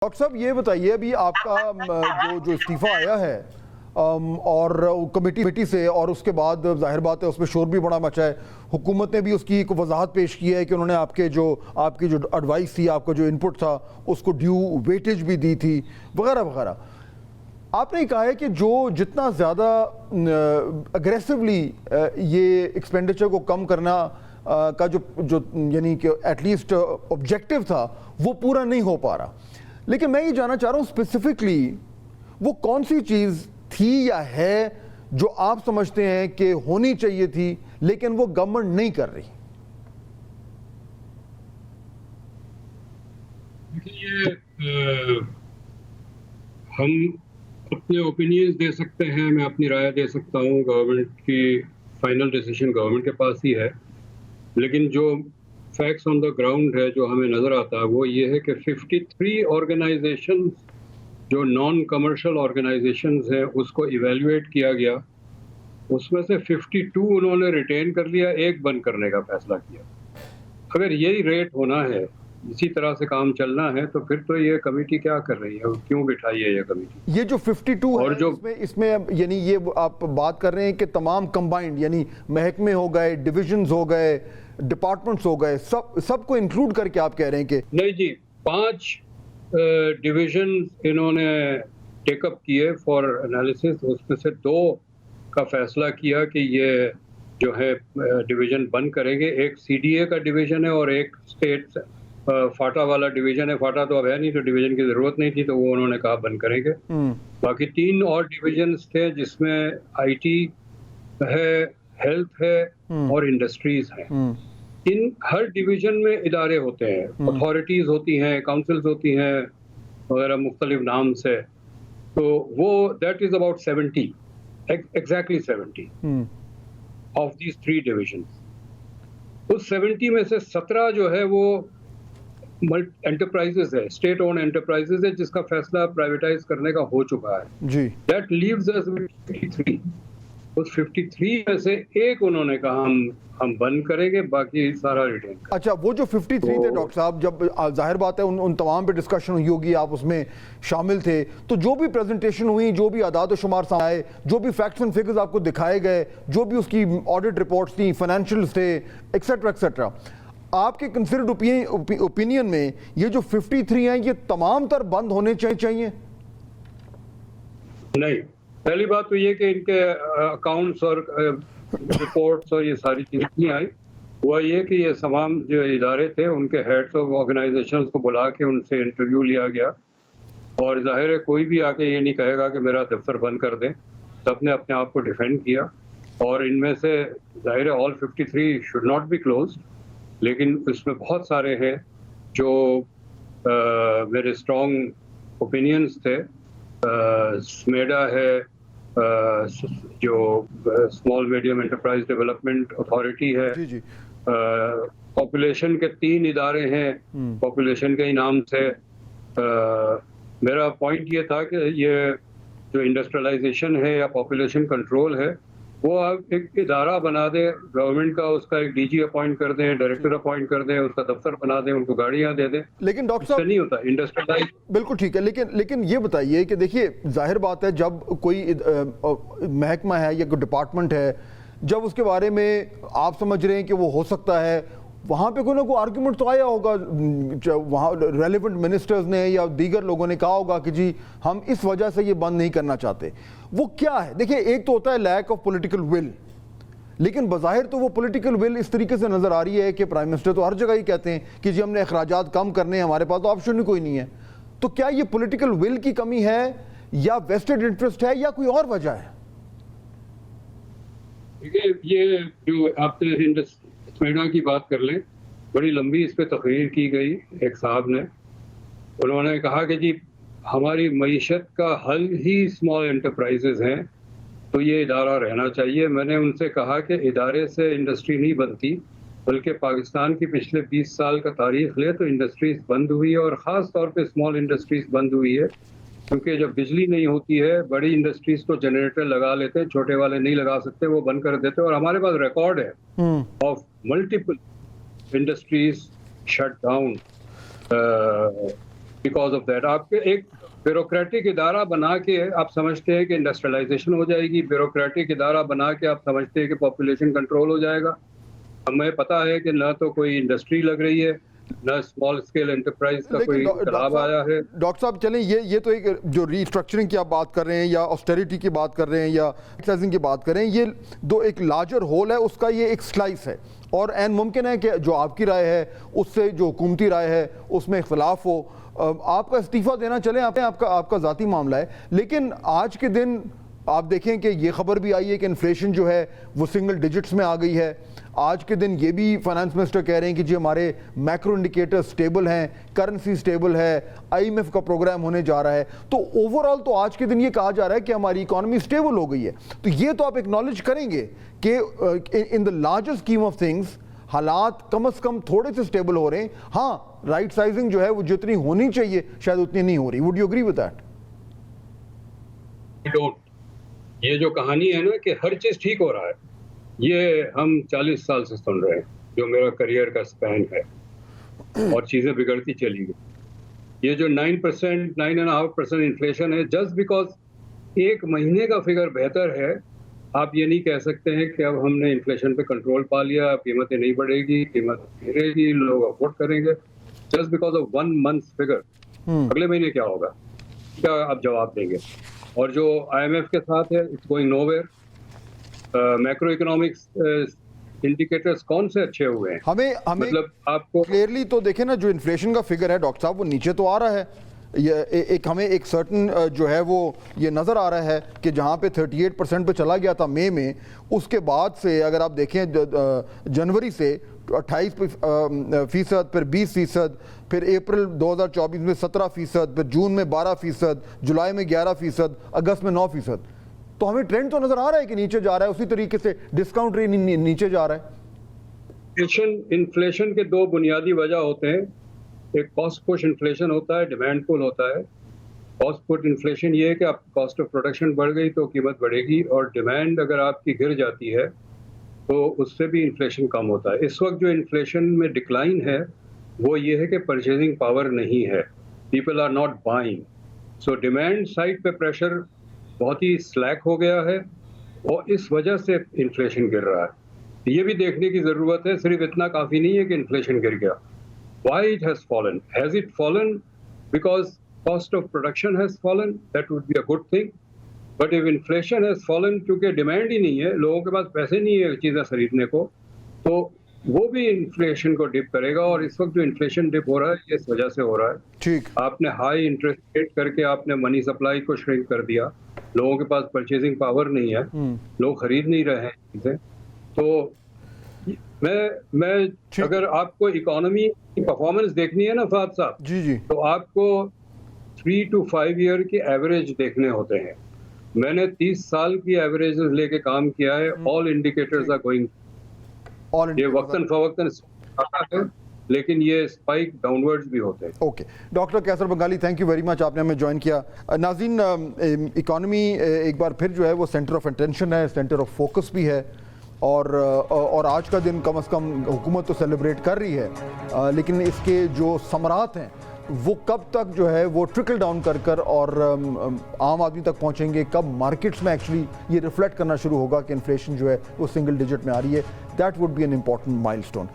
Doctor صاحب یہ بتائیے ابھی آپ کا جو استعفیٰ آیا ہے اور کمیٹی سے، اور اس کے بعد ظاہر بات ہے اس میں شور بھی بڑا مچا ہے، حکومت نے بھی اس کی ایک وضاحت پیش کی ہے کہ انہوں نے آپ کی جو ایڈوائس تھی، آپ کا جو انپٹ تھا اس کو ڈیو ویٹیج بھی دی تھی وغیرہ وغیرہ۔ آپ نے کہا ہے کہ جتنا زیادہ اگریسولی یہ ایکسپینڈیچر کو کم کرنا کا جو یعنی کہ ایٹ لیسٹ آبجیکٹیو تھا وہ پورا نہیں ہو پا رہا، لیکن میں یہ جاننا چاہ رہا ہوں اسپیسیفکلی وہ کون سی چیز تھی یا ہے جو آپ سمجھتے ہیں کہ ہونی چاہیے تھی لیکن وہ گورنمنٹ نہیں کر رہی؟ دیکھیے، ہم اپنے اوپینینز دے سکتے ہیں، میں اپنی رائے دے سکتا ہوں، گورنمنٹ کی فائنل ڈیسیشن گورنمنٹ کے پاس ہی ہے، لیکن جو فیکٹس آن دا گراؤنڈ ہے جو ہمیں نظر آتا ہے وہ یہ ہے کہ 53 آرگنائزیشن جو نان کمرشل آرگنائزیشنز ہیں اس کو ایویلویٹ کیا گیا، اس میں سے 52 انہوں نے ریٹین کر لیا، ایک بند کرنے کا فیصلہ کیا۔ اگر یہی ریٹ ہونا ہے، اسی طرح سے کام چلنا ہے، تو پھر تو یہ کمیٹی کیا کر رہی ہے، کیوں بٹھائی ہے یہ کمیٹی؟ یہ جو 52 ہے اس میں یعنی یہ آپ بات کر رہے ہیں کہ تمام کمبائنڈ یعنی محکمے ہو گئے، ڈویژنز ہو گئے، ڈپارٹمنٹس ہو گئے، سب کو انکلوڈ کر کے آپ کہہ رہے ہیں کہ نہیں جی، 5 ڈویژنز انہوں نے ٹیک اپ کیے فار انالیسس، اس میں سے 2 کا فیصلہ کیا کہ یہ جو ہے ڈویژن بند کریں گے۔ ایک سی ڈی اے کا ڈویژن ہے اور ایک اسٹیٹ فاٹا والا ڈویژن ہے۔ فاٹا تو اب ہے نہیں تو ڈویژن کی ضرورت نہیں تھی، تو وہ انہوں نے کہا بند کریں گے۔ باقی 3 اور ڈویژنز تھے جس میں آئی ٹی ہے، ہیلتھ ہے اور انڈسٹریز ہیں۔ ان ہر ڈویژن میں ادارے ہوتے ہیں، اتھارٹیز ہوتی ہیں، کاؤنسلز ہوتی ہیں وغیرہ مختلف نام سے، تو وہ that is about 70 exactly 70 of these 3 divisions. اس 70 میں سے 17 جو ہے وہ انٹرپرائزز ہے، اسٹیٹ اون انٹرپرائزز ہے، جس کا فیصلہ پرائیویٹائز کرنے کا ہو چکا ہے جی دیٹ لیوز اس ود 53۔ اس 53 میں سے ایک انہوں نے کہا ہم بند کریں گے، باقی سارا ریٹین کریں۔ اچھا، وہ جو 53 تھے ڈاکٹر صاحب، جب ظاہر بات ہے ان تمام پہ ڈسکشن ہوئی ہوگی، آپ اس میں شامل تھے، تو جو بھی پریزنٹیشن ہوئی، جو بھی اعداد و شمار سامنے آئے، جو بھی فیکٹس اینڈ فگرز آپ کو دکھائے گئے، جو بھی اس کی آڈٹ رپورٹس تھیں، فائنینشیلز تھے، ایکسیٹرا ایکسیٹرا، آپ کے کنسیڈرڈ اوپینین میں یہ جو 53 ہیں یہ تمام تر بند ہونے چاہیے؟ نہیں، پہلی بات تو یہ کہ ان کے اکاؤنٹس اور رپورٹس اور یہ ساری چیزیں نہیں آئی۔ ہوا یہ کہ یہ تمام جو ادارے تھے ان کے ہیڈس آف آرگنائزیشنز کو بلا کے ان سے انٹرویو لیا گیا، اور ظاہر ہے کوئی بھی آ کے یہ نہیں کہے گا کہ میرا دفتر بند کر دیں، سب نے اپنے آپ کو ڈیفینڈ کیا، اور ان میں سے ظاہر ہے آل 53 شوڈ ناٹ بی کلوزڈ، لیکن اس میں بہت سارے ہیں جو میرے اسٹرانگ اوپینینز تھے۔ سمیڈا ہے، جو small medium enterprise development authority ہے، جی جی، پاپولیشن کے 3 ادارے ہیں پاپولیشن کے ہی نام سے۔ میرا پوائنٹ یہ تھا کہ یہ جو انڈسٹریلائزیشن ہے یا پاپولیشن کنٹرول ہے وہ آپ ایک ادارہ بنا دیں گورنمنٹ کا، اس کا ایک ڈی جی اپوائنٹ کر دیں، ڈائریکٹر اپوائنٹ کر دیں، اس کا دفتر بنا دیں، ان کو گاڑیاں دے دیں، لیکن ڈاکٹر اس سے صاحب نہیں ہوتا انڈسٹریلائز۔ بالکل ٹھیک ہے، لیکن یہ بتائیے کہ دیکھیے ظاہر بات ہے جب کوئی محکمہ ہے یا کوئی ڈپارٹمنٹ ہے، جب اس کے بارے میں آپ سمجھ رہے ہیں کہ وہ ہو سکتا ہے، وہاں پہ کوئی نہ کوئی آرگیومنٹ تو آیا ہوگا، وہاں ریلیونٹ منسٹرز نے یا دیگر لوگوں نے کہا ہوگا کہ جی ہم اس وجہ سے یہ بند نہیں کرنا چاہتے۔ وہ کیا ہے؟ دیکھیے ایک تو ہوتا ہے لیک آف پولیٹیکل ول، لیکن بظاہر تو وہ پولیٹیکل ول اس طریقے سے نظر آ رہی ہے کہ پرائم منسٹر تو ہر جگہ ہی کہتے ہیں کہ جی ہم نے اخراجات کم کرنے ہیں، ہمارے پاس تو آپشن ہی کوئی نہیں ہے۔ تو کیا یہ پولیٹیکل ول کی کمی ہے یا ویسٹڈ انٹرسٹ ہے یا کوئی اور وجہ ہے؟ یہ جو آپ نے سمیڈا کی بات کر لیں، بڑی لمبی اس پہ تقریر کی گئی، ایک صاحب نے، انہوں نے کہا کہ جی ہماری معیشت کا حل ہی اسمال انٹرپرائزز ہیں، تو یہ ادارہ رہنا چاہیے۔ میں نے ان سے کہا کہ ادارے سے انڈسٹری نہیں بنتی، بلکہ پاکستان کی پچھلے 20 سال کا تاریخ لے تو انڈسٹریز بند ہوئی ہے، اور خاص طور پہ اسمال انڈسٹریز بند ہوئی ہے، کیونکہ جب بجلی نہیں ہوتی ہے بڑی انڈسٹریز تو جنریٹر لگا لیتے ہیں، چھوٹے والے نہیں لگا سکتے، وہ بند کر دیتے، اور ہمارے پاس ریکارڈ ہے of multiple industries shut down because of that آپ کے ایک بیوروکریٹک ادارہ بنا کے آپ سمجھتے ہیں کہ انڈسٹریلائزیشن ہو جائے گی, بیوروکریٹک ادارہ بنا کے آپ سمجھتے ہیں کہ پاپولیشن کنٹرول ہو جائے گا. ہمیں پتہ ہے کہ نہ تو کوئی انڈسٹری لگ رہی ہے, نہ اسمال اسکیل انٹرپرائز کا کوئی انقلاب آیا ہے. ڈاکٹر صاحب چلیں یہ تو ایک جو ری اسٹرکچرنگ کی آپ بات کر رہے ہیں یا آسٹیریٹی کی بات کر رہے ہیں یا ایکسائزنگ کی بات کر رہے ہیں, یہ دو ایک لارجر ہول ہے, اس کا یہ ایک سلائس ہے, اور این ممکن ہے کہ جو آپ کی رائے ہے اس سے جو حکومتی رائے ہے اس میں اختلاف ہو. آپ کا استعفیٰ دینا چلیں آپ کا ذاتی معاملہ ہے, لیکن آج کے دن آپ دیکھیں کہ یہ خبر بھی آئی ہے کہ انفلیشن جو ہے وہ سنگل ڈیجٹس میں آ گئی ہے. آج کے دن یہ بھی فائنانس منسٹر کہہ رہے ہیں کہ جی ہمارے میکرو انڈیکیٹر سٹیبل ہیں, کرنسی سٹیبل ہے, IMF کا پروگرام ہونے جا رہا ہے. تو اوورآل تو آج کے دن یہ کہا جا رہا ہے کہ ہماری اکانومی سٹیبل ہو گئی ہے. تو یہ تو آپ ایکنالج کریں گے کہ ان the larger scheme of things حالات کم از کم تھوڑے سے سٹیبل ہو رہے ہیں. ہاں رائٹ سائزنگ جو ہے وہ جتنی ہونی چاہیے شاید اتنی نہیں ہو رہی. Would you agree with that? یہ جو کہانی ہے نا کہ ہر چیز ٹھیک ہو رہا ہے, یہ ہم 40 سال سے سن رہے ہیں, جو میرا کریئر کا سپین ہے, اور چیزیں بگڑتی چلی گئی. یہ جو 9%, 9.5% انفلیشن ہے, جسٹ بیکاز ایک مہینے کا فگر بہتر ہے, آپ یہ نہیں کہہ سکتے ہیں کہ اب ہم نے انفلیشن پہ کنٹرول پا لیا, قیمتیں نہیں بڑھے گی, قیمت گرے گی, لوگ افورڈ کریں گے. Just because of 1 month figure, اگلے مہینے کیا ہوگا, کیا آپ جواب دیں گے؟ اور جو IMF کے ساتھ ہے, it's going nowhere. Macro economics indicators کون سے اچھے ہوئے ہیں؟ ہمیں مطلب آپ کو کلیئرلی تو دیکھیں نا, جو انفلیشن کا فگر ہے ڈاکٹر صاحب وہ نیچے تو آ رہا ہے. ایک ہمیں ایک سرٹن جو ہے وہ یہ نظر آ رہا ہے کہ جہاں پہ 38% پہ چلا گیا تھا مئی میں, اس کے بعد سے اگر آپ دیکھیں جنوری سے 28%, پھر 20%, پھر اپریل 2024 میں 17%, پھر جون میں 12%, جولائی میں 11%, اگست میں 9%. تو ہمیں ٹرینڈ تو نظر آ رہا ہے کہ نیچے جا رہا ہے, اسی طریقے سے ڈسکاؤنٹ ریٹ نیچے جا رہا ہے. انفلیشن کے دو بنیادی وجہ ہوتے ہیں, ایک کاسٹ پش انفلیشن ہوتا ہے, ڈیمانڈ پول ہوتا ہے. کاسٹ پش انفلیشن یہ ہے کہ آپ کاسٹ آف پروڈکشن بڑھ گئی تو قیمت بڑھے گی, اور ڈیمانڈ اگر آپ کی گر جاتی ہے تو اس سے بھی انفلیشن کم ہوتا ہے. اس وقت جو انفلیشن میں ڈکلائن ہے وہ یہ ہے کہ پرچیزنگ پاور نہیں ہے, people are not buying, so demand side پہ پریشر بہت ہی سلیک ہو گیا ہے, اور اس وجہ سے انفلیشن گر رہا ہے. یہ بھی دیکھنے کی ضرورت ہے, صرف اتنا کافی نہیں ہے کہ انفلیشن گر گیا. Why it has fallen? Has it fallen because cost of production has fallen? That would be a good thing. But if inflation has fallen کیونکہ ڈیمانڈ ہی نہیں ہے, لوگوں کے پاس پیسے نہیں ہے چیزیں خریدنے کو, تو وہ بھی انفلیشن کو ڈپ کرے گا. اور اس وقت جو انفلیشن ڈپ ہو رہا ہے یہ اس وجہ سے ہو رہا ہے. ٹھیک, آپ نے ہائی انٹرسٹ ریٹ کر کے آپ نے منی سپلائی کو شرنک کر دیا, لوگوں کے پاس پرچیزنگ پاور نہیں ہے, لوگ خرید نہیں رہے ہیں چیزیں. تو میں اگر آپ کو اکانومی کی پرفارمنس دیکھنی ہے نا فہد صاحب, جی تو آپ کو 3 to 5 ایئر کی ایوریج دیکھنے ہوتے ہیں. میں نے 30 سال کی ایوریج لے کے کام کیا ہے. آل انڈیکیٹرز آر گوئنگ, یہ وقتاً فوقتاً آتا ہے, لیکن یہ اسپائک ڈاؤن ورڈز بھی ہوتے ہیں. اوکے, ڈاکٹر کیسر Bengali, thank you very much, آپ نے ہمیں جوائن کیا. ناظرین, اکانومی ایک بار پھر جو ہے وہ سینٹر آف اٹینشن ہے, سینٹر آف فوکس بھی ہے, اور آج کا دن کم از کم حکومت تو سیلیبریٹ کر رہی ہے, لیکن اس کے جو ثمرات ہیں وہ کب تک جو ہے وہ ٹرکل ڈاؤن کر اور عام آدمی تک پہنچیں گے, کب مارکیٹس میں ایکچولی یہ ریفلیکٹ کرنا شروع ہوگا کہ انفلیشن جو ہے وہ سنگل ڈیجٹ میں آ رہی ہے. That would be an important مائل اسٹون.